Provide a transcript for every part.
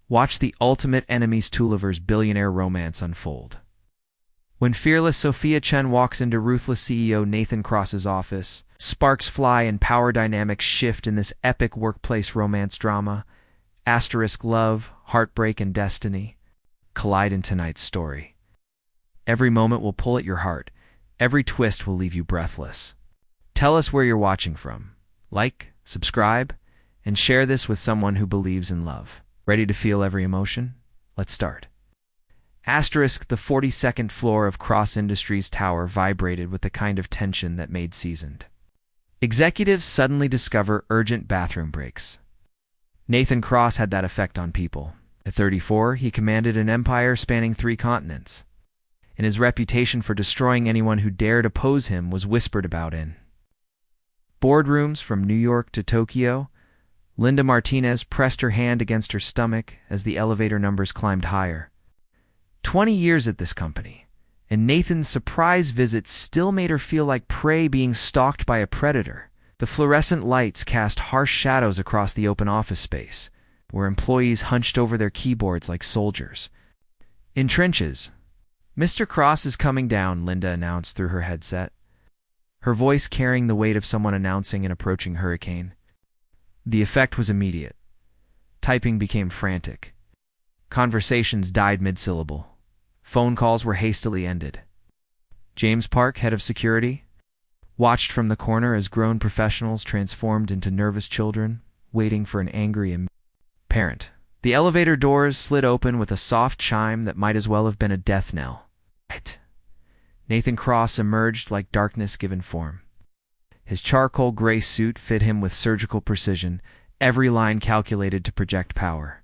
Watch the ultimate enemies to lovers billionaire romance unfold. When fearless Sophia Chen walks into ruthless CEO Nathan Cross's office, sparks fly and power dynamics shift in this epic workplace romance drama. Love, heartbreak, and destiny collide in tonight's story. Every moment will pull at your heart. Every twist will leave you breathless. Tell us where you're watching from. Like, subscribe, and share this with someone who believes in love. Ready to feel every emotion? Let's start. The 42nd floor of Cross Industries Tower vibrated with the kind of tension that made seasoned. Executives suddenly discover urgent bathroom breaks. Nathan Cross had that effect on people. At 34, he commanded an empire spanning 3 continents, and his reputation for destroying anyone who dared oppose him was whispered about in boardrooms from New York to Tokyo. Linda Martinez pressed her hand against her stomach as the elevator numbers climbed higher. 20 years at this company, and Nathan's surprise visit still made her feel like prey being stalked by a predator. The fluorescent lights cast harsh shadows across the open office space, where employees hunched over their keyboards like soldiers. In trenches, "Mr. Cross is coming down," Linda announced through her headset, her voice carrying the weight of someone announcing an approaching hurricane. The effect was immediate. Typing became frantic. Conversations died mid-syllable. Phone calls were hastily ended. James Park, head of security, watched from the corner as grown professionals transformed into nervous children, waiting for an angry parent. The elevator doors slid open with a soft chime that might as well have been a death knell. Nathan Cross emerged like darkness given form. His charcoal gray suit fit him with surgical precision, every line calculated to project power.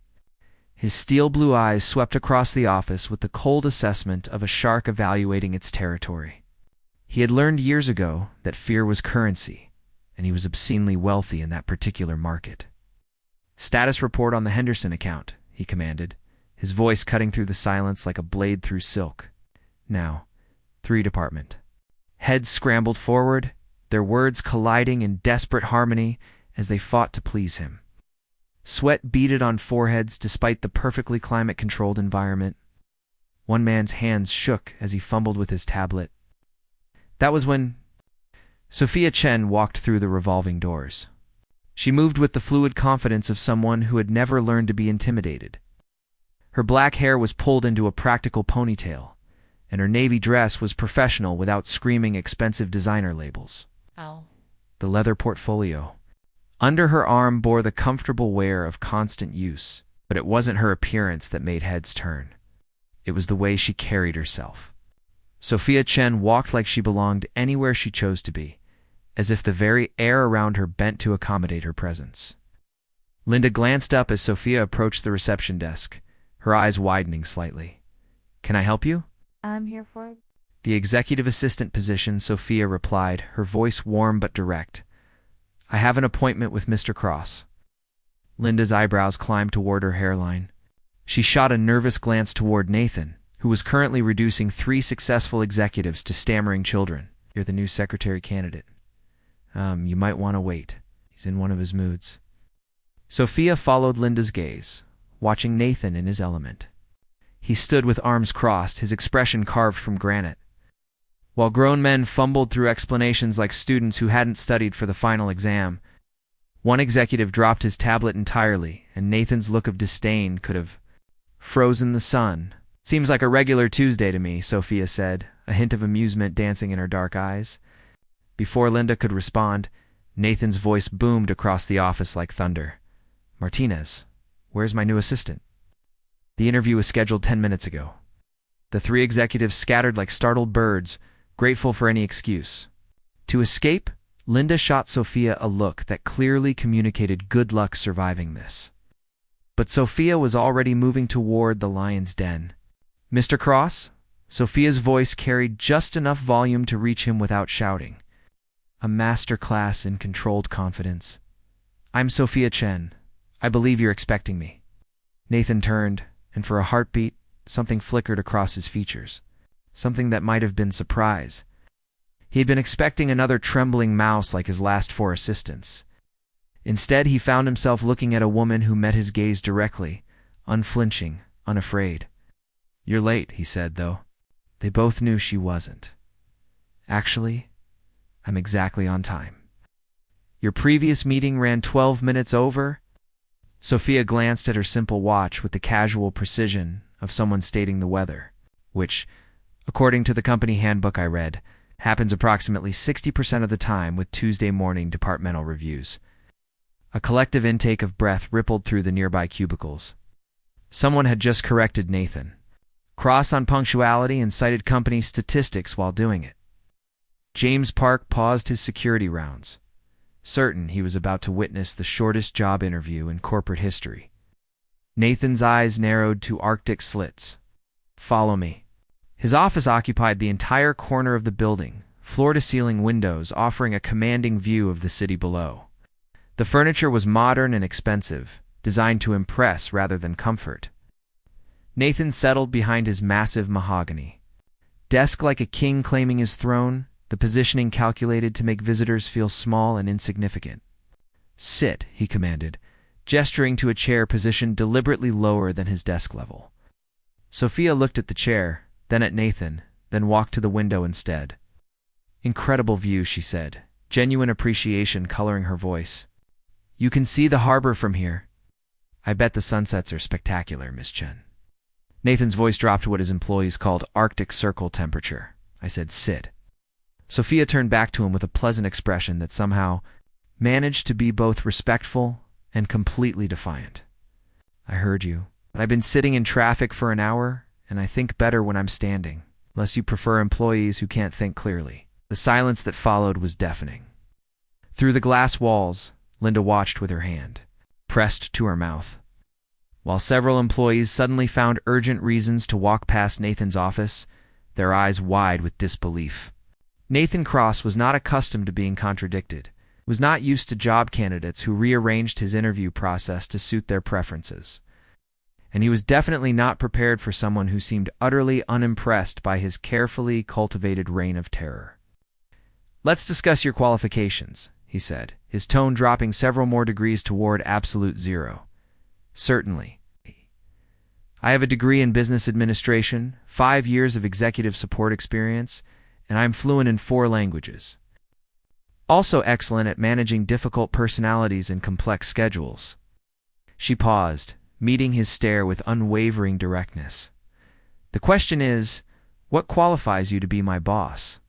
His steel blue eyes swept across the office with the cold assessment of a shark evaluating its territory. He had learned years ago that fear was currency, and he was obscenely wealthy in that particular market. "Status report on the Henderson account," he commanded, his voice cutting through the silence like a blade through silk. "Now, 3 department." Heads scrambled forward, their words colliding in desperate harmony as they fought to please him. Sweat beaded on foreheads despite the perfectly climate-controlled environment. One man's hands shook as he fumbled with his tablet. That was when Sophia Chen walked through the revolving doors. She moved with the fluid confidence of someone who had never learned to be intimidated. Her black hair was pulled into a practical ponytail, and her navy dress was professional without screaming expensive designer labels. Ow. The leather portfolio under her arm bore the comfortable wear of constant use, but it wasn't her appearance that made heads turn. It was the way she carried herself. Sophia Chen walked like she belonged anywhere she chose to be, as if the very air around her bent to accommodate her presence. Linda glanced up as Sophia approached the reception desk, her eyes widening slightly. "Can I help you?" I'm here for it. The executive assistant position, Sophia replied, her voice warm but direct. "I have an appointment with Mr. Cross." Linda's eyebrows climbed toward her hairline. She shot a nervous glance toward Nathan, who was currently reducing 3 successful executives to stammering children. "You're the new secretary candidate. You might want to wait. He's in one of his moods." Sophia followed Linda's gaze, watching Nathan in his element. He stood with arms crossed, his expression carved from granite. While grown men fumbled through explanations like students who hadn't studied for the final exam, one executive dropped his tablet entirely, and Nathan's look of disdain could have frozen the sun. "Seems like a regular Tuesday to me," Sophia said, a hint of amusement dancing in her dark eyes. Before Linda could respond, Nathan's voice boomed across the office like thunder. "Martinez, where's my new assistant?" "The interview was scheduled 10 minutes ago." The 3 executives scattered like startled birds, grateful for any excuse. To escape, Linda shot Sophia a look that clearly communicated good luck surviving this. But Sophia was already moving toward the lion's den. "Mr. Cross?" Sophia's voice carried just enough volume to reach him without shouting. A master class in controlled confidence. "I'm Sophia Chen. I believe you're expecting me." Nathan turned, and for a heartbeat, something flickered across his features. Something that might have been surprise. He had been expecting another trembling mouse like his last 4 assistants. Instead, he found himself looking at a woman who met his gaze directly, unflinching, unafraid. "You're late," he said, though. They both knew she wasn't. "Actually, I'm exactly on time." "Your previous meeting ran 12 minutes over?" Sophia glanced at her simple watch with the casual precision of someone stating the weather, which, according to the company handbook I read, happens approximately 60% of the time with Tuesday morning departmental reviews. A collective intake of breath rippled through the nearby cubicles. Someone had just corrected Nathan Cross on punctuality and cited company statistics while doing it. James Park paused his security rounds, certain he was about to witness the shortest job interview in corporate history. Nathan's eyes narrowed to Arctic slits. "Follow me." His office occupied the entire corner of the building, floor-to-ceiling windows offering a commanding view of the city below. The furniture was modern and expensive, designed to impress rather than comfort. Nathan settled behind his massive mahogany desk like a king claiming his throne, the positioning calculated to make visitors feel small and insignificant. "Sit," he commanded, gesturing to a chair positioned deliberately lower than his desk level. Sophia looked at the chair, then at Nathan, then walked to the window instead. "Incredible view," she said, genuine appreciation coloring her voice. "You can see the harbor from here." "I bet the sunsets are spectacular, Miss Chen." Nathan's voice dropped to what his employees called Arctic Circle temperature. "I said sit." Sophia turned back to him with a pleasant expression that somehow managed to be both respectful and completely defiant. "I heard you, but I've been sitting in traffic for an hour, and I think better when I'm standing, unless you prefer employees who can't think clearly." The silence that followed was deafening. Through the glass walls, Linda watched with her hand pressed to her mouth, while several employees suddenly found urgent reasons to walk past Nathan's office, their eyes wide with disbelief. Nathan Cross was not accustomed to being contradicted, was not used to job candidates who rearranged his interview process to suit their preferences. And he was definitely not prepared for someone who seemed utterly unimpressed by his carefully cultivated reign of terror. "Let's discuss your qualifications," he said, his tone dropping several more degrees toward absolute zero. "Certainly. I have a degree in business administration, 5 years of executive support experience, and I'm fluent in 4 languages. Also excellent at managing difficult personalities and complex schedules." She paused, meeting his stare with unwavering directness. "The question is, what qualifies you to be my boss?"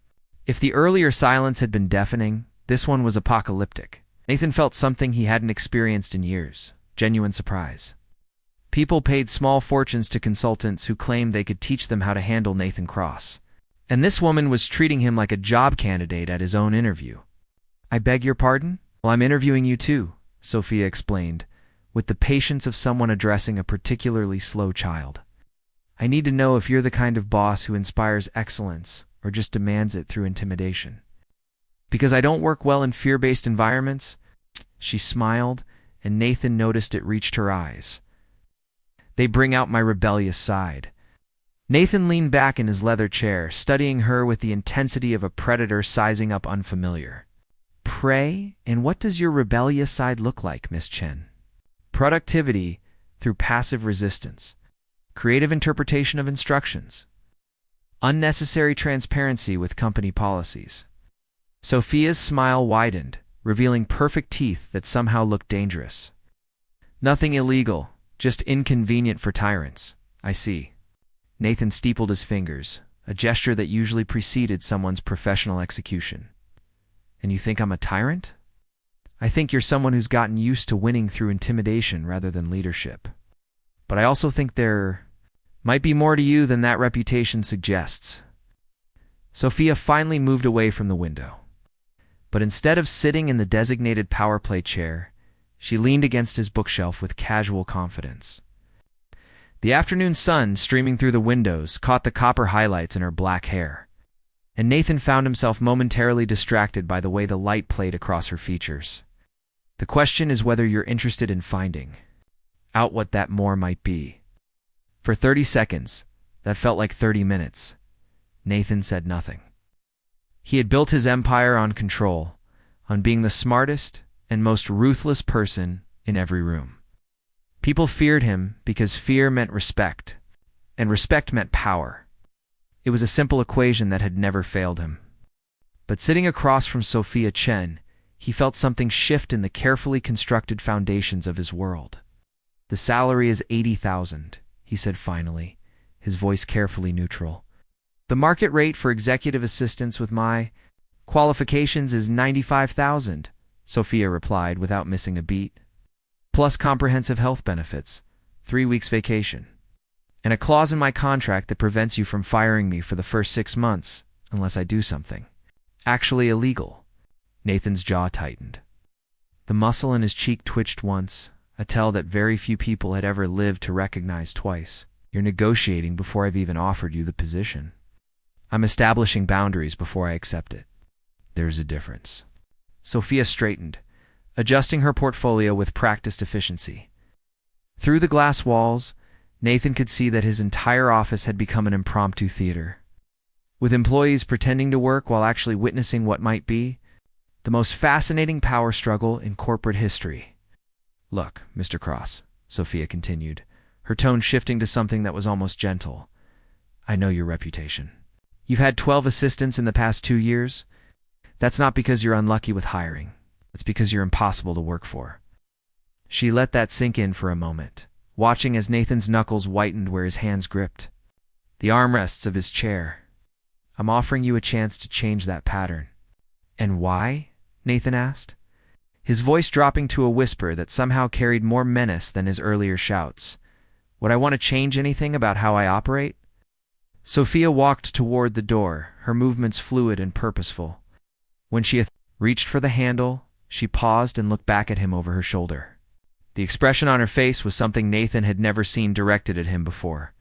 If the earlier silence had been deafening, this one was apocalyptic. Nathan felt something he hadn't experienced in years. Genuine surprise. People paid small fortunes to consultants who claimed they could teach them how to handle Nathan Cross. And this woman was treating him like a job candidate at his own interview. "I beg your pardon? Well, I'm interviewing you too," Sophia explained, with the patience of someone addressing a particularly slow child. "I need to know if you're the kind of boss who inspires excellence or just demands it through intimidation. Because I don't work well in fear-based environments." She smiled, and Nathan noticed it reached her eyes. "They bring out my rebellious side." Nathan leaned back in his leather chair, studying her with the intensity of a predator sizing up unfamiliar. "Pray, and what does your rebellious side look like, Miss Chen?" "Productivity through passive resistance, creative interpretation of instructions, unnecessary transparency with company policies." Sophia's smile widened, revealing perfect teeth that somehow looked dangerous. "Nothing illegal, just inconvenient for tyrants." "I see." Nathan steepled his fingers, a gesture that usually preceded someone's professional execution. "And you think I'm a tyrant?" "I think you're someone who's gotten used to winning through intimidation rather than leadership. But I also think there might be more to you than that reputation suggests." Sophia finally moved away from the window. But instead of sitting in the designated power play chair, she leaned against his bookshelf with casual confidence. The afternoon sun streaming through the windows caught the copper highlights in her black hair, and Nathan found himself momentarily distracted by the way the light played across her features. "The question is whether you're interested in finding out what that more might be." For 30 seconds, that felt like 30 minutes, Nathan said nothing. He had built his empire on control, on being the smartest and most ruthless person in every room. People feared him because fear meant respect, and respect meant power. It was a simple equation that had never failed him. But sitting across from Sophia Chen, he felt something shift in the carefully constructed foundations of his world. "The salary is 80,000, he said finally, his voice carefully neutral. "The market rate for executive assistants with my qualifications is 95,000, Sophia replied without missing a beat. "Plus comprehensive health benefits, 3 weeks vacation, and a clause in my contract that prevents you from firing me for the first 6 months unless I do something actually illegal." Nathan's jaw tightened. The muscle in his cheek twitched once, a tell that very few people had ever lived to recognize twice. "You're negotiating before I've even offered you the position. I'm establishing boundaries before I accept it. There's a difference." Sophia straightened, adjusting her portfolio with practiced efficiency. Through the glass walls, Nathan could see that his entire office had become an impromptu theater, with employees pretending to work while actually witnessing what might be the most fascinating power struggle in corporate history. "Look, Mr. Cross," Sophia continued, her tone shifting to something that was almost gentle. "I know your reputation. You've had 12 assistants in the past 2 years. That's not because you're unlucky with hiring. It's because you're impossible to work for." She let that sink in for a moment, watching as Nathan's knuckles whitened where his hands gripped the armrests of his chair. "I'm offering you a chance to change that pattern." "And why?" Nathan asked, his voice dropping to a whisper that somehow carried more menace than his earlier shouts. "Would I want to change anything about how I operate?" Sophia walked toward the door, her movements fluid and purposeful. When she reached for the handle, she paused and looked back at him over her shoulder. The expression on her face was something Nathan had never seen directed at him before.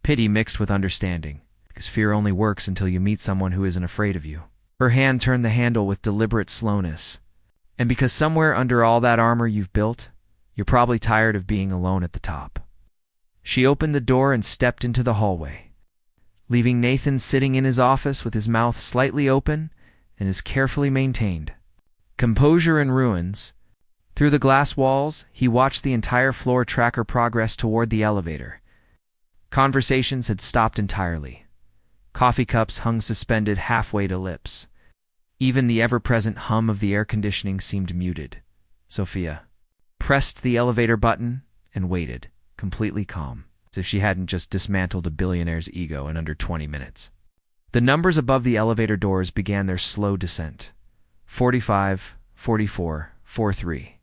Pity mixed with understanding, because fear only works until you meet someone who isn't afraid of you. Her hand turned the handle with deliberate slowness. "And because somewhere under all that armor you've built, you're probably tired of being alone at the top." She opened the door and stepped into the hallway, leaving Nathan sitting in his office with his mouth slightly open and his carefully maintained composure in ruins. Through the glass walls, he watched the entire floor track her progress toward the elevator. Conversations had stopped entirely. Coffee cups hung suspended halfway to lips. Even the ever-present hum of the air conditioning seemed muted. Sophia pressed the elevator button and waited, completely calm, as if she hadn't just dismantled a billionaire's ego in under 20 minutes. The numbers above the elevator doors began their slow descent. 45, 44, 43.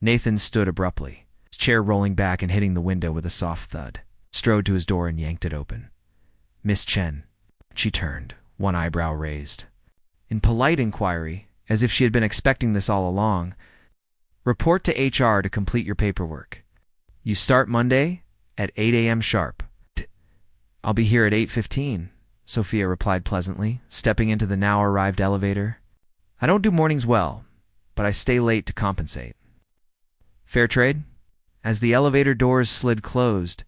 Nathan stood abruptly, his chair rolling back and hitting the window with a soft thud. Strode to his door and yanked it open. "Miss Chen." She turned, one eyebrow raised. In polite inquiry, as if she had been expecting this all along, "Report to HR to complete your paperwork. You start Monday at 8 a.m. sharp." "I'll be here at 8:15, Sophia replied pleasantly, stepping into the now-arrived elevator. "I don't do mornings well, but I stay late to compensate." "Fair trade?" As the elevator doors slid closed,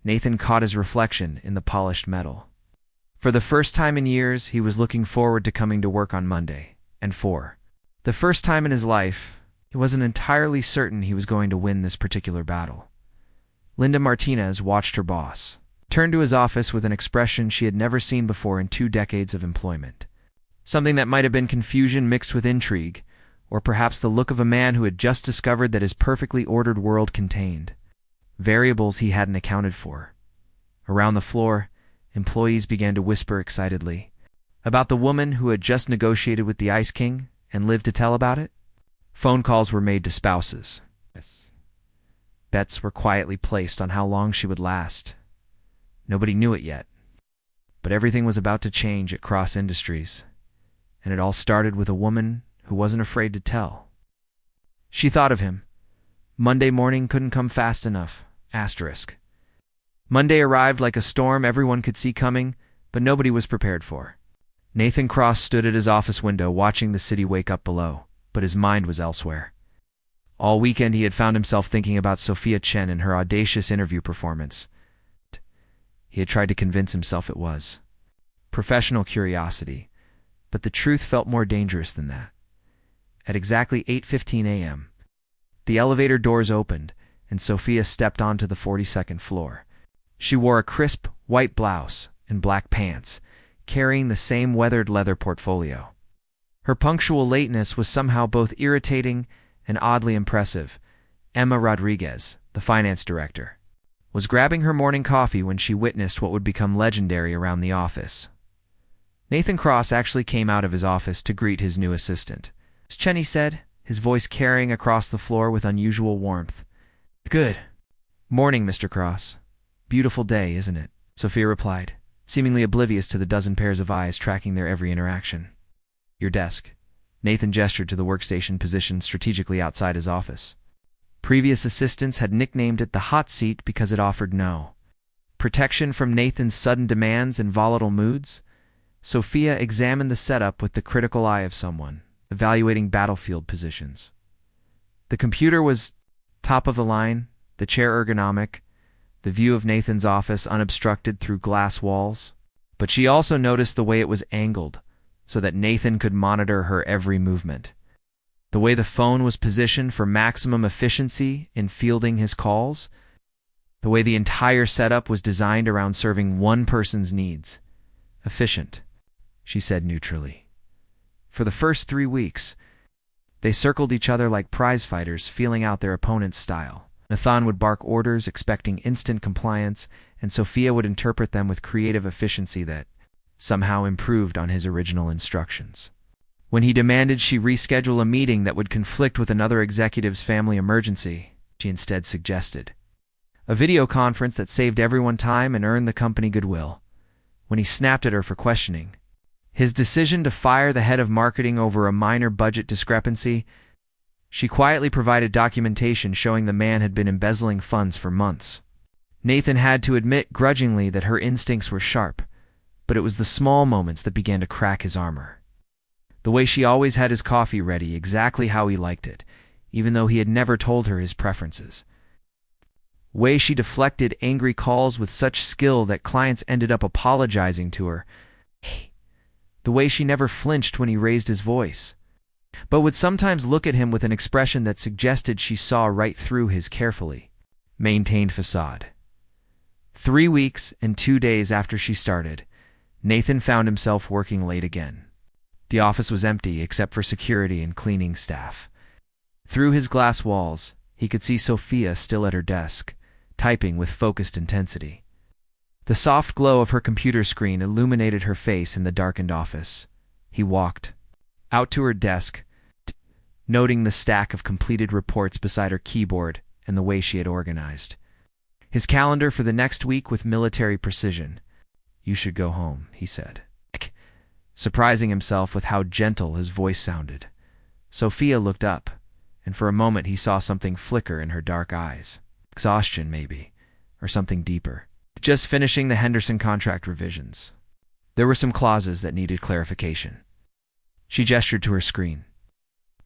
Nathan caught his reflection in the polished metal. For the first time in years, he was looking forward to coming to work on Monday, and for the first time in his life, he wasn't entirely certain he was going to win this particular battle. Linda Martinez watched her boss turn to his office with an expression she had never seen before in 2 decades of employment. Something that might have been confusion mixed with intrigue, or perhaps the look of a man who had just discovered that his perfectly ordered world contained variables he hadn't accounted for. Around the floor, employees began to whisper excitedly about the woman who had just negotiated with the Ice King and lived to tell about it. Phone calls were made to spouses. Bets were quietly placed on how long she would last. Nobody knew it yet, but everything was about to change at Cross Industries, and it all started with a woman who wasn't afraid to tell. She thought of him. Monday morning couldn't come fast enough. Asterisk. Monday arrived like a storm everyone could see coming, but nobody was prepared for. Nathan Cross stood at his office window watching the city wake up below, but his mind was elsewhere. All weekend he had found himself thinking about Sophia Chen and her audacious interview performance. He had tried to convince himself it was professional curiosity, but the truth felt more dangerous than that. At exactly 8:15 a.m., the elevator doors opened, and Sophia stepped onto the 42nd floor. She wore a crisp, white blouse and black pants, carrying the same weathered leather portfolio. Her punctual lateness was somehow both irritating and oddly impressive. Emma Rodriguez, the finance director, was grabbing her morning coffee when she witnessed what would become legendary around the office. Nathan Cross actually came out of his office to greet his new assistant. Chen, he said, his voice carrying across the floor with unusual warmth. "Good morning, Mr. Cross. Beautiful day, isn't it?" Sophia replied, seemingly oblivious to the dozen pairs of eyes tracking their every interaction. "Your desk." Nathan gestured to the workstation positioned strategically outside his office. Previous assistants had nicknamed it the hot seat because it offered no protection from Nathan's sudden demands and volatile moods. Sophia examined the setup with the critical eye of someone evaluating battlefield positions. The computer was top of the line, the chair ergonomic, the view of Nathan's office unobstructed through glass walls. But she also noticed the way it was angled so that Nathan could monitor her every movement. The way the phone was positioned for maximum efficiency in fielding his calls. The way the entire setup was designed around serving one person's needs. "Efficient," she said neutrally. For the first 3 weeks, they circled each other like prize-fighters feeling out their opponent's style. Nathan would bark orders, expecting instant compliance, and Sophia would interpret them with creative efficiency that somehow improved on his original instructions. When he demanded she reschedule a meeting that would conflict with another executive's family emergency, she instead suggested a video conference that saved everyone time and earned the company goodwill. When he snapped at her for questioning his decision to fire the head of marketing over a minor budget discrepancy, she quietly provided documentation showing the man had been embezzling funds for months. Nathan had to admit grudgingly that her instincts were sharp, but it was the small moments that began to crack his armor. The way she always had his coffee ready exactly how he liked it, even though he had never told her his preferences. Way she deflected angry calls with such skill that clients ended up apologizing to her. The way she never flinched when he raised his voice, but would sometimes look at him with an expression that suggested she saw right through his carefully maintained facade. 3 weeks and 2 days after she started, Nathan found himself working late again. The office was empty except for security and cleaning staff. Through his glass walls, he could see Sophia still at her desk, typing with focused intensity. The soft glow of her computer screen illuminated her face in the darkened office. He walked out to her desk, noting the stack of completed reports beside her keyboard and the way she had organized his calendar for the next week with military precision. "You should go home," he said, surprising himself with how gentle his voice sounded. Sophia looked up, and for a moment he saw something flicker in her dark eyes. Exhaustion, maybe, or something deeper. "Just finishing the Henderson contract revisions. There were some clauses that needed clarification." She gestured to her screen.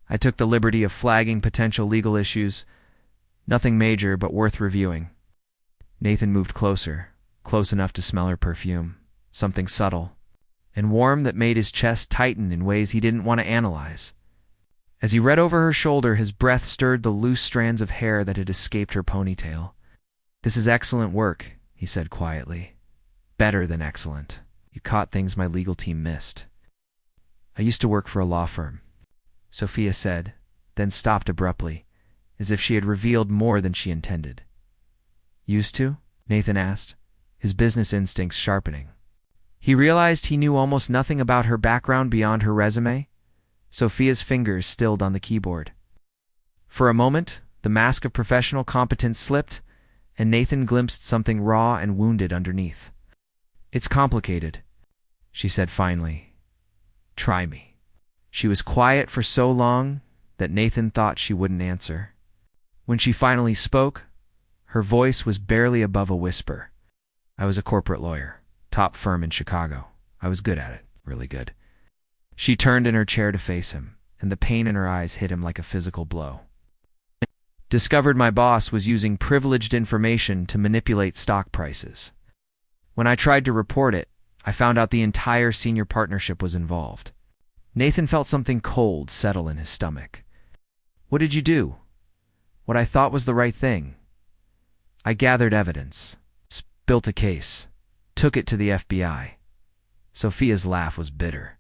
"I took the liberty of flagging potential legal issues. Nothing major, but worth reviewing." Nathan moved closer, close enough to smell her perfume, something subtle and warm that made his chest tighten in ways he didn't want to analyze. As he read over her shoulder, his breath stirred the loose strands of hair that had escaped her ponytail. "This is excellent work," he said quietly. "Better than excellent. You caught things my legal team missed." "I used to work for a law firm," Sophia said, then stopped abruptly, as if she had revealed more than she intended. "Used to?" Nathan asked, his business instincts sharpening. He realized he knew almost nothing about her background beyond her resume. Sophia's fingers stilled on the keyboard. For a moment, the mask of professional competence slipped, and Nathan glimpsed something raw and wounded underneath. "It's complicated," she said finally. "Try me." She was quiet for so long that Nathan thought she wouldn't answer. When she finally spoke, her voice was barely above a whisper. "I was a corporate lawyer, top firm in Chicago. I was good at it, really good." She turned in her chair to face him, and the pain in her eyes hit him like a physical blow. "Discovered my boss was using privileged information to manipulate stock prices. When I tried to report it, I found out the entire senior partnership was involved." Nathan felt something cold settle in his stomach. "What did you do?" "What I thought was the right thing," I gathered evidence, built a case, took it to the FBI. Sophia's laugh was bitter.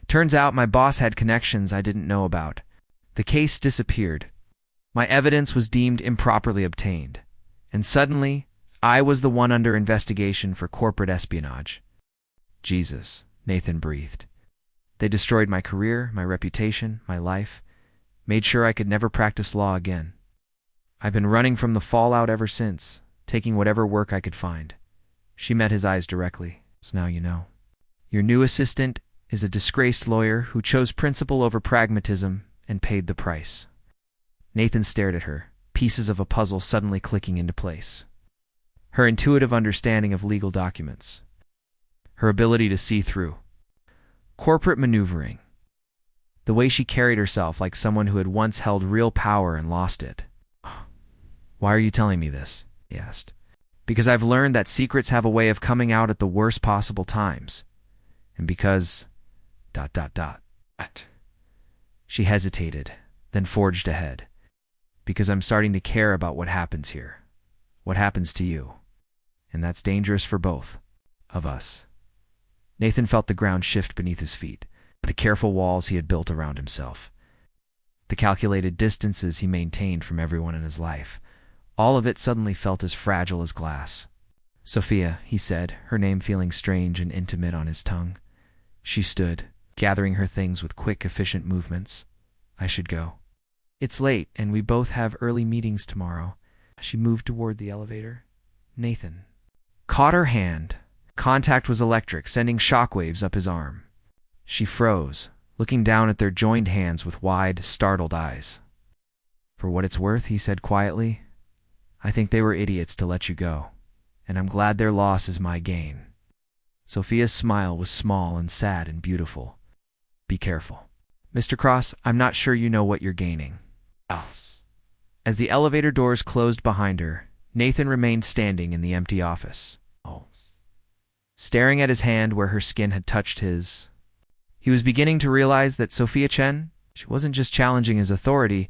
Turns out my boss had connections I didn't know about. The case disappeared. My evidence was deemed improperly obtained. And suddenly, I was the one under investigation for corporate espionage. Jesus, Nathan breathed. They destroyed my career, my reputation, my life, made sure I could never practice law again. I've been running from the fallout ever since, taking whatever work I could find. She met his eyes directly. So now you know. Your new assistant is a disgraced lawyer who chose principle over pragmatism and paid the price. Nathan stared at her, pieces of a puzzle suddenly clicking into place. Her intuitive understanding of legal documents. Her ability to see through. Corporate maneuvering. The way she carried herself like someone who had once held real power and lost it. Why are you telling me this? He asked. Because I've learned that secrets have a way of coming out at the worst possible times. And because... She hesitated, then forged ahead. Because I'm starting to care about what happens here. What happens to you. And that's dangerous for both of us. Nathan felt the ground shift beneath his feet, the careful walls he had built around himself. The calculated distances he maintained from everyone in his life. All of it suddenly felt as fragile as glass. Sophia, he said, her name feeling strange and intimate on his tongue. She stood, gathering her things with quick, efficient movements. I should go. It's late, and we both have early meetings tomorrow. She moved toward the elevator. Nathan caught her hand. Contact was electric, sending shockwaves up his arm. She froze, looking down at their joined hands with wide, startled eyes. For what it's worth, he said quietly, I think they were idiots to let you go, and I'm glad their loss is my gain. Sophia's smile was small and sad and beautiful. Be careful. Mr. Cross, I'm not sure you know what you're gaining. As the elevator doors closed behind her, Nathan remained standing in the empty office, staring at his hand where her skin had touched his. He was beginning to realize that Sophia Chen, she wasn't just challenging his authority,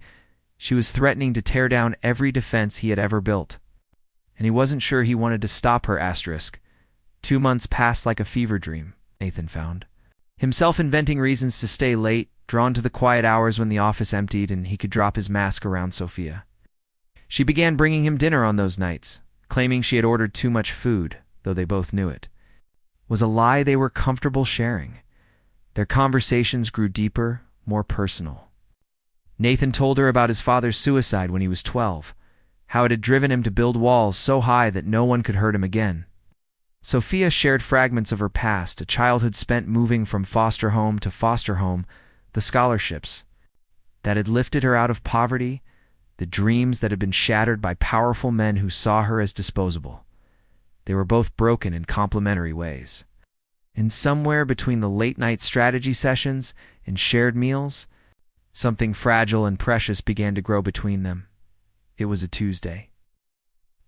she was threatening to tear down every defense he had ever built. And he wasn't sure he wanted to stop her. 2 months passed like a fever dream, Nathan found. Himself inventing reasons to stay late, drawn to the quiet hours when the office emptied and he could drop his mask around Sophia. She began bringing him dinner on those nights, claiming she had ordered too much food, though they both knew it. Was a lie they were comfortable sharing. Their conversations grew deeper, more personal. Nathan told her about his father's suicide when he was 12, how it had driven him to build walls so high that no one could hurt him again. Sophia shared fragments of her past, a childhood spent moving from foster home to foster home, the scholarships that had lifted her out of poverty, the dreams that had been shattered by powerful men who saw her as disposable. They were both broken in complementary ways. And somewhere between the late-night strategy sessions and shared meals, something fragile and precious began to grow between them. It was a Tuesday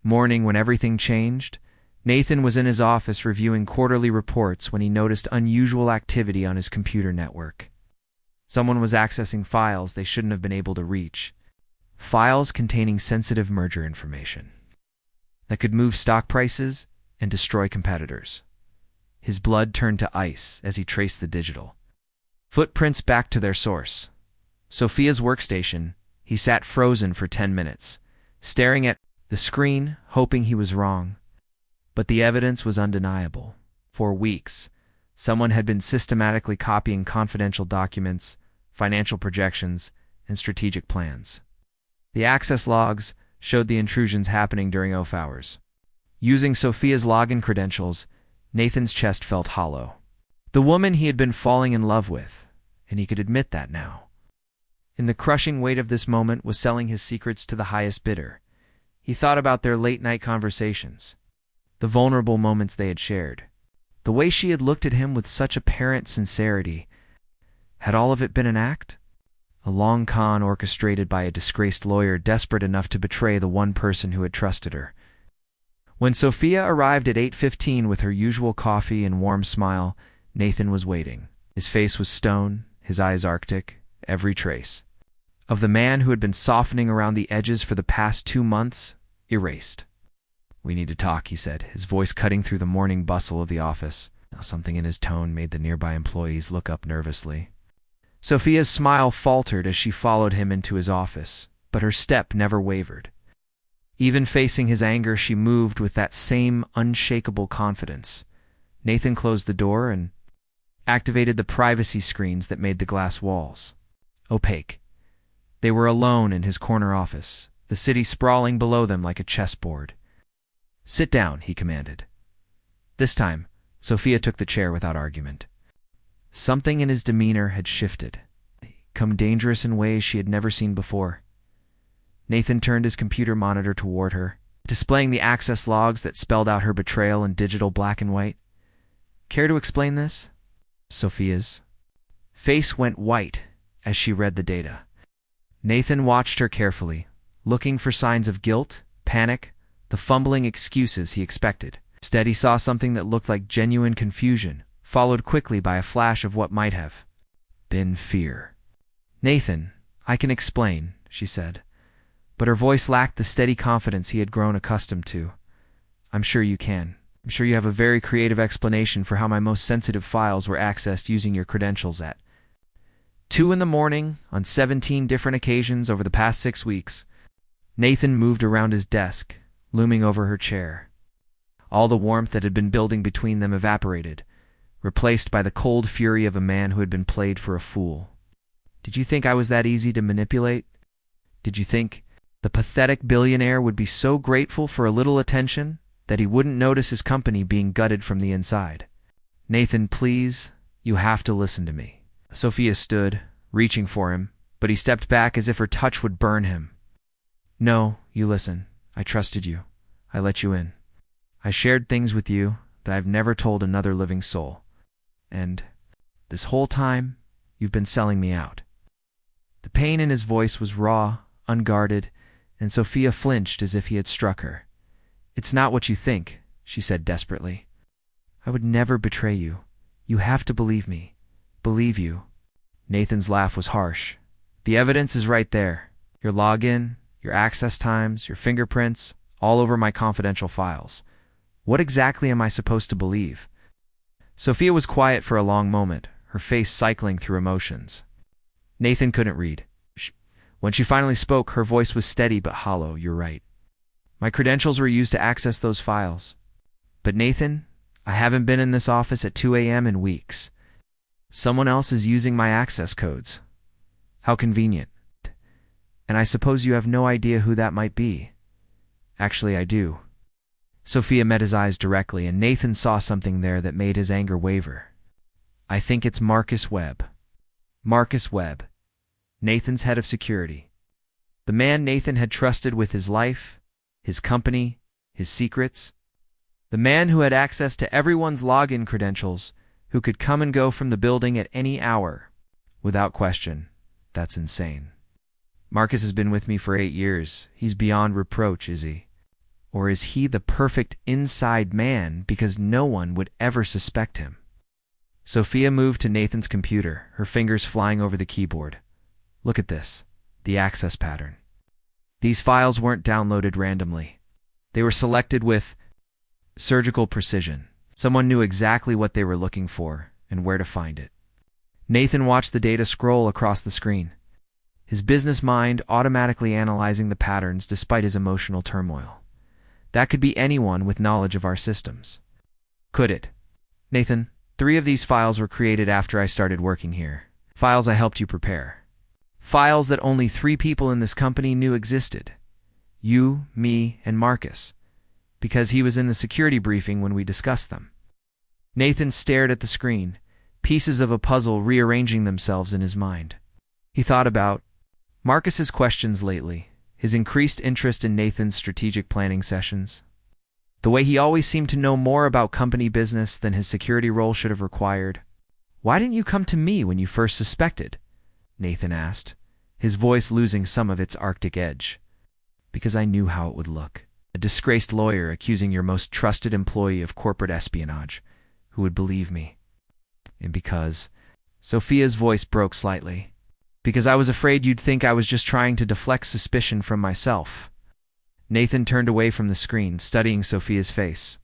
morning when everything changed. Nathan was in his office reviewing quarterly reports when he noticed unusual activity on his computer network. Someone was accessing files they shouldn't have been able to reach. Files containing sensitive merger information that could move stock prices and destroy competitors. His blood turned to ice as he traced the digital footprints back to their source. Sophia's workstation. He sat frozen for 10 minutes, staring at the screen, hoping he was wrong. But the evidence was undeniable. For weeks, someone had been systematically copying confidential documents, financial projections, and strategic plans. The access logs showed the intrusions happening during off hours. Using Sophia's login credentials, Nathan's chest felt hollow. The woman he had been falling in love with, and he could admit that now. In the crushing weight of this moment was selling his secrets to the highest bidder. He thought about their late-night conversations, the vulnerable moments they had shared, the way she had looked at him with such apparent sincerity. Had all of it been an act? A long con orchestrated by a disgraced lawyer desperate enough to betray the one person who had trusted her. When Sophia arrived at 8:15 with her usual coffee and warm smile, Nathan was waiting. His face was stone, his eyes arctic, every trace of the man who had been softening around the edges for the past 2 months erased. "We need to talk," he said, his voice cutting through the morning bustle of the office. Now, something in his tone made the nearby employees look up nervously. Sophia's smile faltered as she followed him into his office, but her step never wavered. Even facing his anger, she moved with that same unshakable confidence. Nathan closed the door and activated the privacy screens that made the glass walls opaque. They were alone in his corner office, the city sprawling below them like a chessboard. "Sit down," he commanded. This time, Sophia took the chair without argument. Something in his demeanor had shifted, become dangerous in ways she had never seen before. Nathan turned his computer monitor toward her, displaying the access logs that spelled out her betrayal in digital black and white. "Care to explain this?" Sophia's face went white as she read the data. Nathan watched her carefully, looking for signs of guilt, panic, the fumbling excuses he expected. Instead, he saw something that looked like genuine confusion, followed quickly by a flash of what might have been fear. "Nathan, I can explain," she said, but her voice lacked the steady confidence he had grown accustomed to. "I'm sure you can. I'm sure you have a very creative explanation for how my most sensitive files were accessed using your credentials at 2 in the morning on 17 different occasions over the past 6 weeks. Nathan moved around his desk, looming over her chair. All the warmth that had been building between them evaporated, replaced by the cold fury of a man who had been played for a fool. "Did you think I was that easy to manipulate? Did you think the pathetic billionaire would be so grateful for a little attention that he wouldn't notice his company being gutted from the inside? Nathan, please, you have to listen to me." Sophia stood, reaching for him, but he stepped back as if her touch would burn him. "No, you listen. I trusted you. I let you in. I shared things with you that I've never told another living soul. And this whole time, you've been selling me out." The pain in his voice was raw, unguarded, and Sophia flinched as if he had struck her. "It's not what you think," she said desperately. "I would never betray you. You have to believe me. Believe you." Nathan's laugh was harsh. "The evidence is right there. Your login, your access times, your fingerprints, all over my confidential files. What exactly am I supposed to believe?" Sophia was quiet for a long moment, her face cycling through emotions. Nathan couldn't read. When she finally spoke, her voice was steady but hollow. "You're right. My credentials were used to access those files. But Nathan, I haven't been in this office at 2 a.m. in weeks. Someone else is using my access codes. How convenient. And I suppose you have no idea who that might be." "Actually, I do." Sophia met his eyes directly, and Nathan saw something there that made his anger waver. "I think it's Marcus Webb." Marcus Webb, Nathan's head of security. The man Nathan had trusted with his life, his company, his secrets. The man who had access to everyone's login credentials, who could come and go from the building at any hour. Without question, that's insane. "Marcus has been with me for 8 years. He's beyond reproach, is he? Or is he the perfect inside man because no one would ever suspect him?" Sophia moved to Nathan's computer, her fingers flying over the keyboard. "Look at this, the access pattern. These files weren't downloaded randomly. They were selected with surgical precision. Someone knew exactly what they were looking for and where to find it." Nathan watched the data scroll across the screen, his business mind automatically analyzing the patterns despite his emotional turmoil. That could be anyone with knowledge of our systems. Could it? "Nathan, 3 of these files were created after I started working here. Files I helped you prepare. Files that only 3 people in this company knew existed. You, me, and Marcus, because he was in the security briefing when we discussed them." Nathan stared at the screen, pieces of a puzzle rearranging themselves in his mind. He thought about Marcus's questions lately, his increased interest in Nathan's strategic planning sessions, the way he always seemed to know more about company business than his security role should have required. "Why didn't you come to me when you first suspected?" Nathan asked, his voice losing some of its Arctic edge. "Because I knew how it would look. A disgraced lawyer accusing your most trusted employee of corporate espionage. Who would believe me? And because..." Sophia's voice broke slightly. "Because I was afraid you'd think I was just trying to deflect suspicion from myself." Nathan turned away from the screen, studying Sophia's face.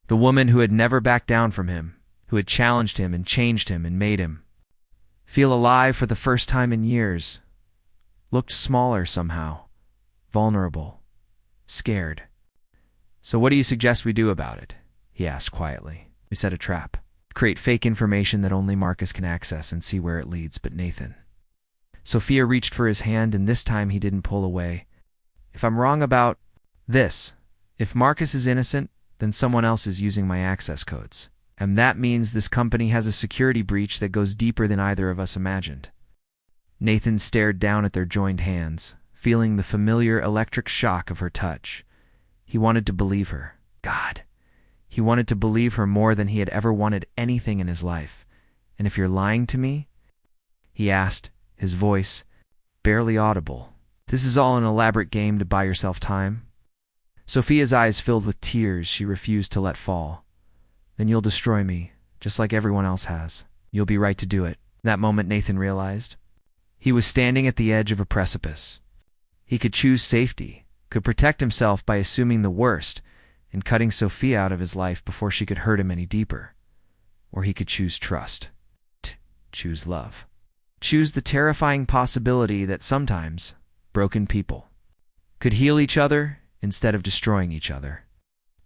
The woman who had never backed down from him, who had challenged him and changed him and made him feel alive for the first time in years, looked smaller somehow, vulnerable, scared. "So what do you suggest we do about it?" he asked quietly. "We set a trap. Create fake information that only Marcus can access and see where it leads." But Nathan. Sophia reached for his hand, and this time he didn't pull away. "If I'm wrong about this, if Marcus is innocent, then someone else is using my access codes. And that means this company has a security breach that goes deeper than either of us imagined." Nathan stared down at their joined hands, feeling the familiar electric shock of her touch. He wanted to believe her. God. He wanted to believe her more than he had ever wanted anything in his life. "And if you're lying to me?" he asked, his voice barely audible. "This is all an elaborate game to buy yourself time?" Sophia's eyes filled with tears she refused to let fall. "Then you'll destroy me, just like everyone else has. You'll be right to do it." That moment, Nathan realized he was standing at the edge of a precipice. He could choose safety, could protect himself by assuming the worst and cutting Sophia out of his life before she could hurt him any deeper. Or he could choose trust, choose love, choose the terrifying possibility that sometimes broken people could heal each other instead of destroying each other.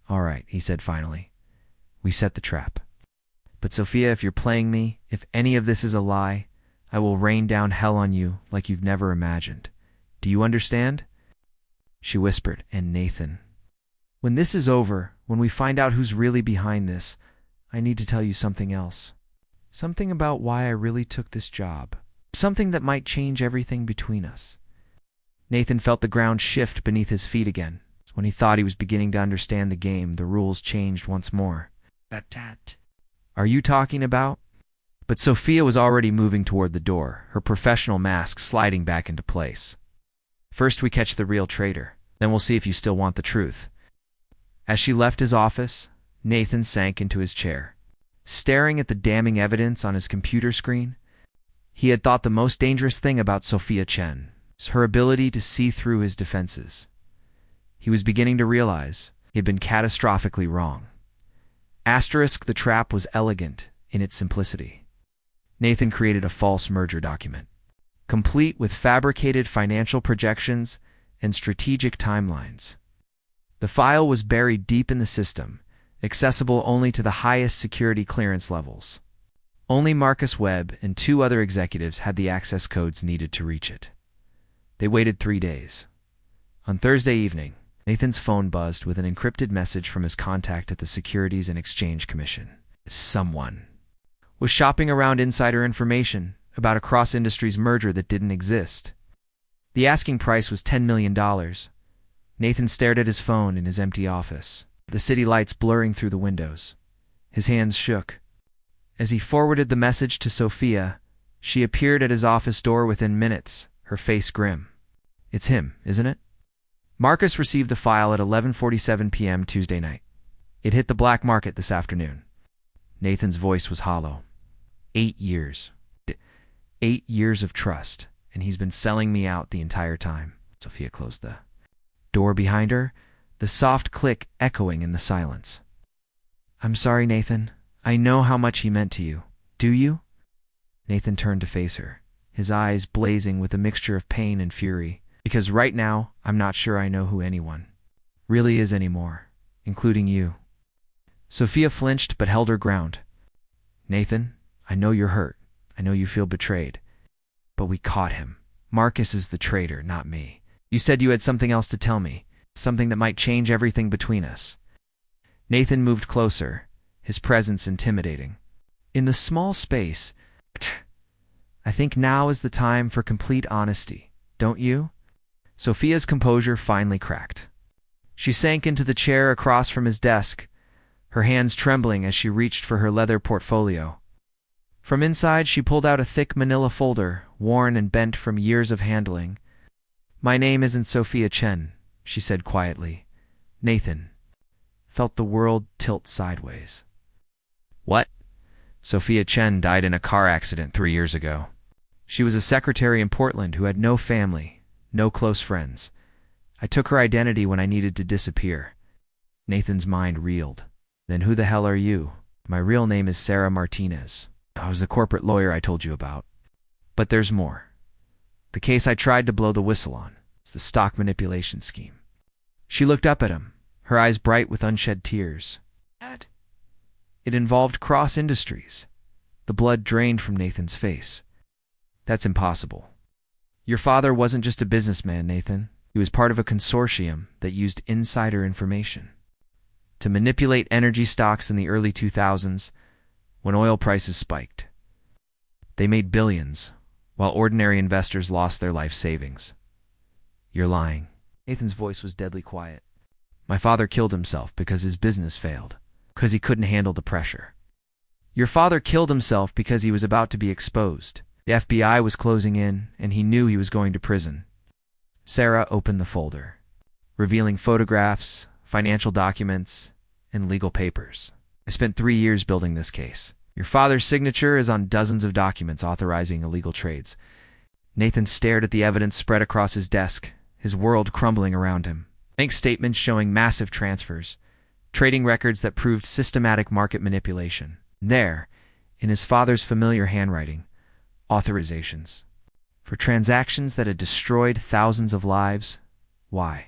"All right," he said finally. "We set the trap. But Sophia, if you're playing me, if any of this is a lie, I will rain down hell on you like you've never imagined. Do you understand?" She whispered, "And Nathan, when this is over, when we find out who's really behind this, I need to tell you something else. Something about why I really took this job. Something that might change everything between us." Nathan felt the ground shift beneath his feet again. When he thought he was beginning to understand the game, the rules changed once more. "That. Are you talking about?" But Sophia was already moving toward the door, her professional mask sliding back into place. "First we catch the real traitor, then we'll see if you still want the truth." As she left his office, Nathan sank into his chair. Staring at the damning evidence on his computer screen, he had thought the most dangerous thing about Sophia Chen was her ability to see through his defenses. He was beginning to realize he had been catastrophically wrong. The trap was elegant in its simplicity. Nathan created a false merger document, complete with fabricated financial projections and strategic timelines. The file was buried deep in the system, accessible only to the highest security clearance levels. Only Marcus Webb and 2 other executives had the access codes needed to reach it. They waited 3 days. On Thursday evening, Nathan's phone buzzed with an encrypted message from his contact at the Securities and Exchange Commission. Someone was shopping around insider information about a cross-industries merger that didn't exist. The asking price was $10 million. Nathan stared at his phone in his empty office, the city lights blurring through the windows. His hands shook. As he forwarded the message to Sophia, she appeared at his office door within minutes, her face grim. "It's him, isn't it?" Marcus received the file at 11:47 p.m. Tuesday night. It hit the black market this afternoon. Nathan's voice was hollow. 8 years. 8 years of trust, and he's been selling me out the entire time. Sophia closed the door behind her, the soft click echoing in the silence. "I'm sorry, Nathan. I know how much he meant to you. Do you?" Nathan turned to face her, his eyes blazing with a mixture of pain and fury. "Because right now, I'm not sure I know who anyone really is anymore, including you." Sophia flinched but held her ground. "Nathan, I know you're hurt. I know you feel betrayed. But we caught him. Marcus is the traitor, not me. You said you had something else to tell me, something that might change everything between us." Nathan moved closer, his presence intimidating. In the small space, "I think now is the time for complete honesty, don't you?" Sophia's composure finally cracked. She sank into the chair across from his desk, her hands trembling as she reached for her leather portfolio. From inside, she pulled out a thick manila folder, worn and bent from years of handling. "My name isn't Sophia Chen," she said quietly. Nathan felt the world tilt sideways. "What?" "Sophia Chen died in a car accident 3 years ago. She was a secretary in Portland who had no family, no close friends. I took her identity when I needed to disappear. Nathan's mind reeled. Then who the hell are you? My real name is Sarah Martinez. I was the corporate lawyer I told you about. But there's more. The case I tried to blow the whistle on. It's the stock manipulation scheme. She looked up at him, her eyes bright with unshed tears. It involved cross industries. The blood drained from Nathan's face. That's impossible. Your father wasn't just a businessman, Nathan. He was part of a consortium that used insider information to manipulate energy stocks in the early 2000s when oil prices spiked. They made billions, while ordinary investors lost their life savings. You're lying. Nathan's voice was deadly quiet. My father killed himself because his business failed, because he couldn't handle the pressure. Your father killed himself because he was about to be exposed. The FBI was closing in, and he knew he was going to prison. Sarah opened the folder, revealing photographs, financial documents, and legal papers. I spent 3 years building this case. Your father's signature is on dozens of documents authorizing illegal trades. Nathan stared at the evidence spread across his desk, his world crumbling around him. Bank statements showing massive transfers, trading records that proved systematic market manipulation. There, in his father's familiar handwriting, authorizations for transactions that had destroyed thousands of lives. Why?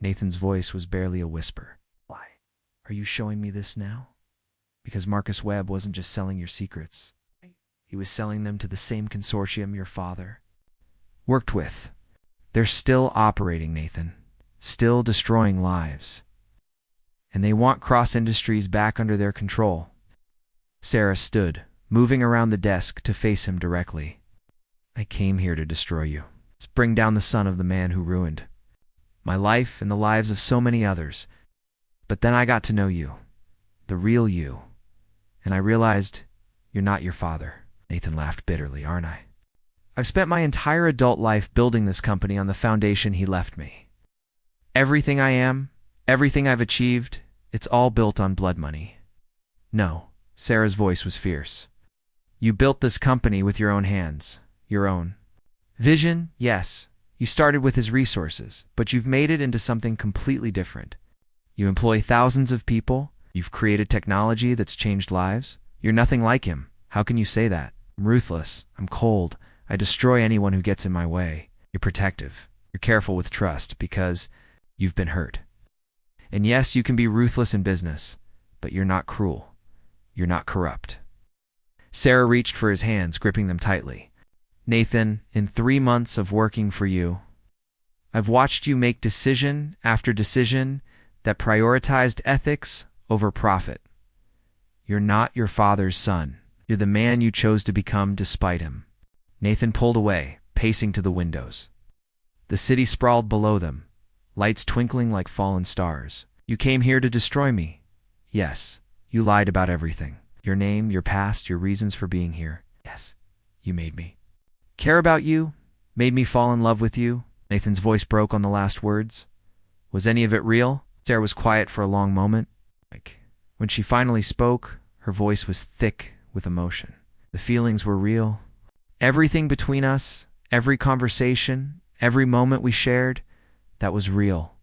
Nathan's voice was barely a whisper. Why? Are you showing me this now? Because Marcus Webb wasn't just selling your secrets. He was selling them to the same consortium your father worked with. They're still operating, Nathan. Still destroying lives. And they want cross industries back under their control. Sarah stood, moving around the desk to face him directly. I came here to destroy you. To bring down the son of the man who ruined my life and the lives of so many others. But then I got to know you. The real you. And I realized you're not your father. Nathan laughed bitterly. Aren't I? I've spent my entire adult life building this company on the foundation he left me. Everything I am, everything I've achieved, it's all built on blood money. No, Sarah's voice was fierce. You built this company with your own hands, your own vision, yes. You started with his resources, but you've made it into something completely different. You employ thousands of people. You've created technology that's changed lives. You're nothing like him. How can you say that? I'm ruthless. I'm cold. I destroy anyone who gets in my way. You're protective. You're careful with trust because you've been hurt. And yes, you can be ruthless in business, but you're not cruel. You're not corrupt. Sarah reached for his hands, gripping them tightly. Nathan, in 3 months of working for you, I've watched you make decision after decision that prioritized ethics over profit. You're not your father's son. You're the man you chose to become despite him. Nathan pulled away, pacing to the windows. The city sprawled below them, lights twinkling like fallen stars. You came here to destroy me. Yes, you lied about everything. Your name, your past, your reasons for being here. Yes, you made me care about you, made me fall in love with you. Nathan's voice broke on the last words. Was any of it real? Sarah was quiet for a long moment. When she finally spoke, her voice was thick with emotion. The feelings were real. Everything between us, every conversation, every moment we shared, that was real.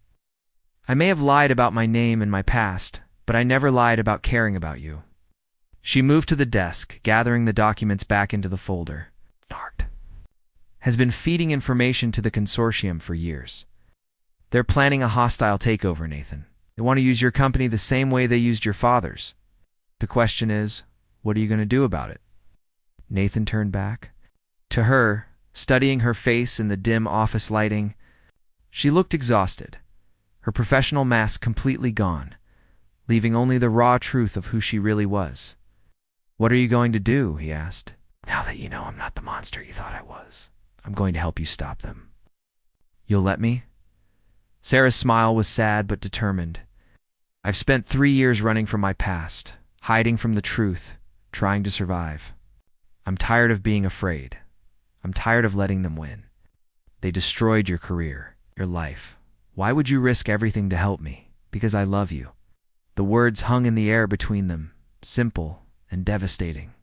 I may have lied about my name and my past, but I never lied about caring about you. She moved to the desk, gathering the documents back into the folder. Narked. Has been feeding information to the consortium for years. They're planning a hostile takeover, Nathan. They want to use your company the same way they used your father's. The question is, what are you going to do about it? Nathan turned back. To her, studying her face in the dim office lighting, she looked exhausted, her professional mask completely gone, leaving only the raw truth of who she really was. What are you going to do? He asked. Now that you know I'm not the monster you thought I was, I'm going to help you stop them. You'll let me? Sarah's smile was sad but determined. I've spent 3 years running from my past, hiding from the truth, trying to survive. I'm tired of being afraid. I'm tired of letting them win. They destroyed your career, your life. Why would you risk everything to help me? Because I love you. The words hung in the air between them, simple and devastating.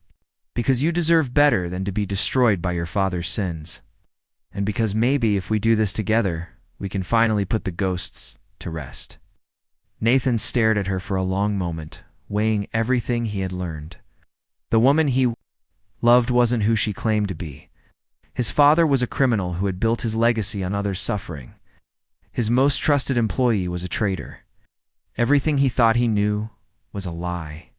Because you deserve better than to be destroyed by your father's sins. And because maybe if we do this together, We can finally put the ghosts to rest." Nathan stared at her for a long moment, weighing everything he had learned. The woman he loved wasn't who she claimed to be. His father was a criminal who had built his legacy on others' suffering. His most trusted employee was a traitor. Everything he thought he knew was a lie.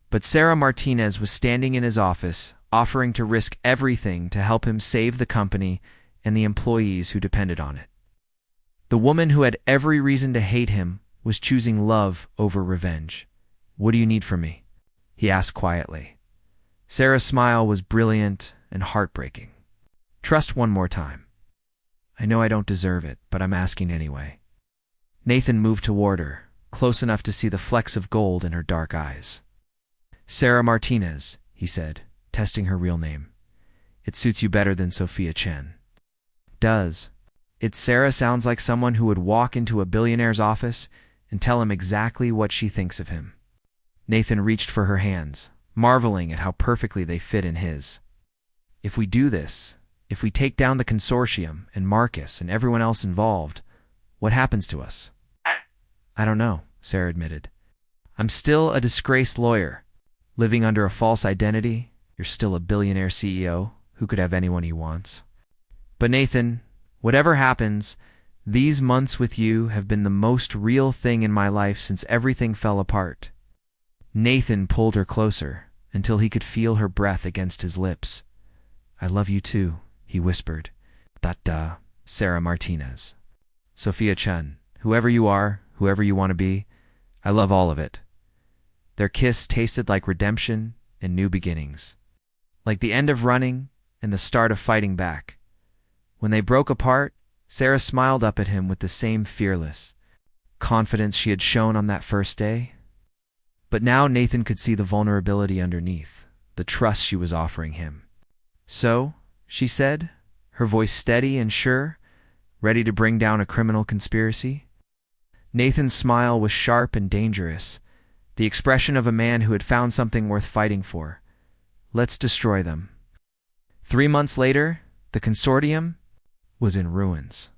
But Sarah Martinez was standing in his office, offering to risk everything to help him save the company and the employees who depended on it. The woman who had every reason to hate him was choosing love over revenge. "What do you need from me?" he asked quietly. Sarah's smile was brilliant and heartbreaking. "Trust one more time. I know I don't deserve it, but I'm asking anyway." Nathan moved toward her, close enough to see the flecks of gold in her dark eyes. "Sarah Martinez," he said, testing her real name. "It suits you better than Sophia Chen." "Does it?" Sarah sounds like someone who would walk into a billionaire's office and tell him exactly what she thinks of him. Nathan reached for her hands, marveling at how perfectly they fit in his. "If we do this, if we take down the consortium and Marcus and everyone else involved, what happens to us?" "I don't know," Sarah admitted. "I'm still a disgraced lawyer, living under a false identity. You're still a billionaire CEO who could have anyone he wants. But Nathan, whatever happens, these months with you have been the most real thing in my life since everything fell apart." Nathan pulled her closer until he could feel her breath against his lips. "I love you too," he whispered. "Da, Sarah Martinez. Sophia Chen, whoever you are, whoever you want to be, I love all of it." Their kiss tasted like redemption and new beginnings, like the end of running and the start of fighting back. When they broke apart, Sarah smiled up at him with the same fearless confidence she had shown on that first day. But now Nathan could see the vulnerability underneath, the trust she was offering him. "So," she said, her voice steady and sure, ready to bring down a criminal conspiracy. Nathan's smile was sharp and dangerous, the expression of a man who had found something worth fighting for. "Let's destroy them." 3 months later, the consortium was in ruins.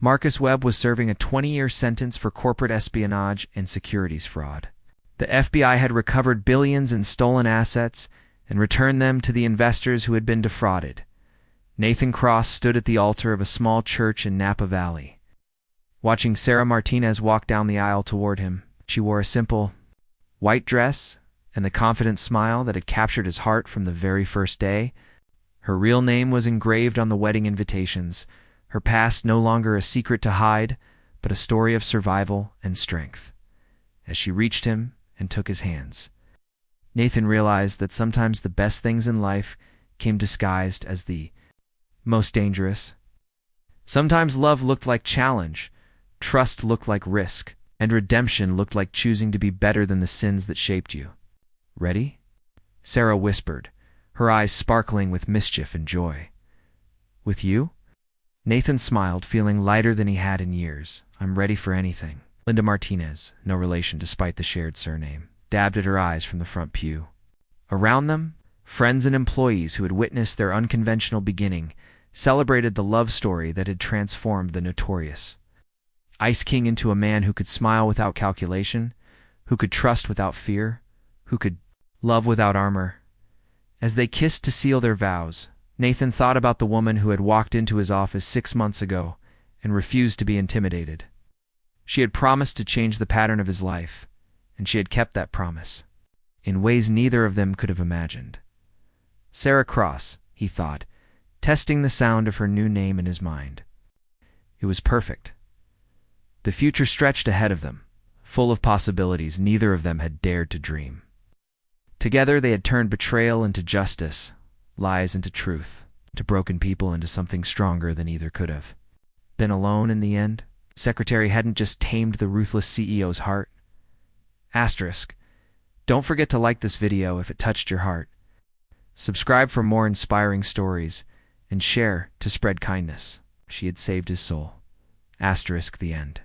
Marcus Webb was serving a 20-year sentence for corporate espionage and securities fraud. The FBI had recovered billions in stolen assets and returned them to the investors who had been defrauded. Nathan Cross stood at the altar of a small church in Napa Valley. Watching Sarah Martinez walk down the aisle toward him, she wore a simple white dress and the confident smile that had captured his heart from the very first day. Her real name was engraved on the wedding invitations, her past no longer a secret to hide, but a story of survival and strength. As she reached him and took his hands, Nathan realized that sometimes the best things in life came disguised as the most dangerous. Sometimes love looked like challenge, trust looked like risk, and redemption looked like choosing to be better than the sins that shaped you. "Ready?" Sarah whispered, her eyes sparkling with mischief and joy. "With you?" Nathan smiled, feeling lighter than he had in years. "I'm ready for anything." Linda Martinez, no relation despite the shared surname, dabbed at her eyes from the front pew. Around them, friends and employees who had witnessed their unconventional beginning celebrated the love story that had transformed the notorious Ice King into a man who could smile without calculation, who could trust without fear, who could love without armor. As they kissed to seal their vows, Nathan thought about the woman who had walked into his office 6 months ago and refused to be intimidated. She had promised to change the pattern of his life, and she had kept that promise, in ways neither of them could have imagined. Sarah Cross, he thought, testing the sound of her new name in his mind. It was perfect. The future stretched ahead of them, full of possibilities neither of them had dared to dream. Together they had turned betrayal into justice, lies into truth, to broken people into something stronger than either could have. Been alone in the end, Secretary hadn't just tamed the ruthless CEO's heart. Asterisk. Don't forget to like this video if it touched your heart. Subscribe for more inspiring stories, and share to spread kindness. She had saved his soul. Asterisk the end.